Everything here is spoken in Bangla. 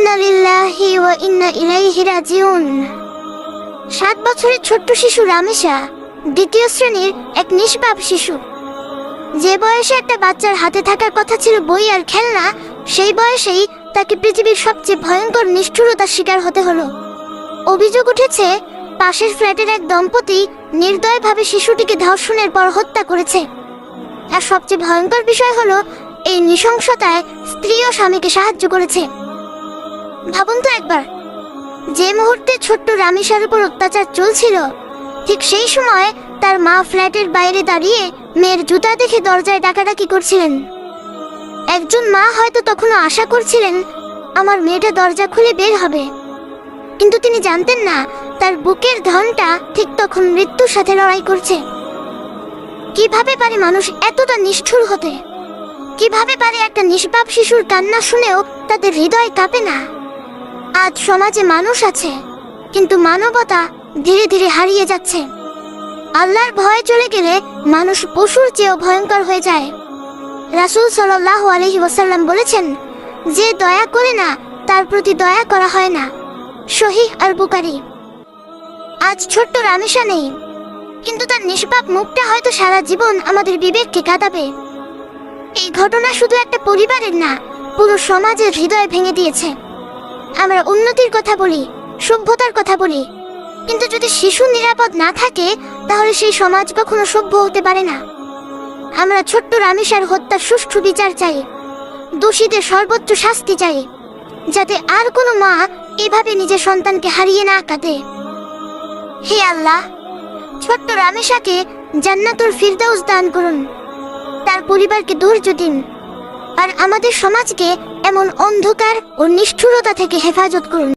ইন্না লিল্লাহি ওয়া ইন্না ইলাইহি রাজিউন। 7 বছরের ছোট্ট শিশু রামেশা দ্বিতীয় শ্রেণীর এক নিষ্পাপ শিশু। যে বয়সে একটা বাচ্চার হাতে থাকার কথা ছিল বই আর খেলনা, সেই বয়সেই তাকে পৃথিবীর সবচেয়ে ভয়ঙ্কর নিষ্ঠুরতার শিকার হতে হলো। অভিযোগ উঠেছে পাশের ফ্ল্যাটের এক দম্পতি নির্দয়ভাবে শিশুটিকে ধর্ষণের পর হত্যা করেছে। আর সবচেয়ে ভয়ঙ্কর বিষয় হলো এই নৃশংসতায় স্ত্রী ও স্বামীকে সাহায্য করেছে। ভাবুন তো একবার, যে মুহূর্তে ছোট্ট রামেশার উপর অত্যাচার চলছিল, ঠিক সেই সময় তার মা ফ্ল্যাটের বাইরে দাঁড়িয়ে মেয়ের জুতা দেখে দরজায় ডাকাডাকি করছিলেন। একজন মা হয়তো তখনও আশা করছিলেন আমার মেয়েটা দরজা খুলে বের হবে, কিন্তু তিনি জানতেন না তার বুকের ধনটা ঠিক তখন মৃত্যুর সাথে লড়াই করছে। কিভাবে পারে মানুষ এতটা নিষ্ঠুর হতে? কিভাবে পারে একটা নিষ্পাপ শিশুর কান্না শুনেও তাদের হৃদয় কাঁপে না? আজ সমাজে মানুষ আছে, কিন্তু মানবতা ধীরে ধীরে হারিয়ে যাচ্ছে। আল্লাহর ভয় চলে গেলে মানুষ পশুর চেয়েও ভয়ঙ্কর হয়ে যায়। রাসূল সাল্লাল্লাহু আলাইহি ওয়াসাল্লাম বলেছেন, যে দয়া করে না তার প্রতি দয়া করা হয় না। সহিহ আল বুখারী। আজ ছোট্ট রামেশা নেই, কিন্তু তার নিষ্পাপ মুখটা হয়তো সারা জীবন আমাদের বিবেককে কাঁদাবে। এই ঘটনা শুধু একটা পরিবারের না, পুরো সমাজের হৃদয় ভেঙে দিয়েছে। আমরা উন্নতির কথা বলি, সভ্যতার কথা বলি, কিন্তু যদি শিশু নিরাপদ না থাকে, তাহলে সেই সমাজ কখনো সভ্য হতে পারে না। আমরা ছোট্ট রামেশার হত্যার সুষ্ঠু বিচার চাই, দোষীদের সর্বোচ্চ শাস্তি চাই, যাতে আর কোনো মা এভাবে নিজের সন্তানকে হারিয়ে না কাঁদে। হে আল্লাহ, ছোট্ট রামেশাকে জান্নাতুল ফিরদাউস দান করুন, তার পরিবারকে ধৈর্য দিন, আর আমাদের সমাজকে এমন অন্ধকার ও নিষ্ঠুরতা থেকে হেফাজত করুন।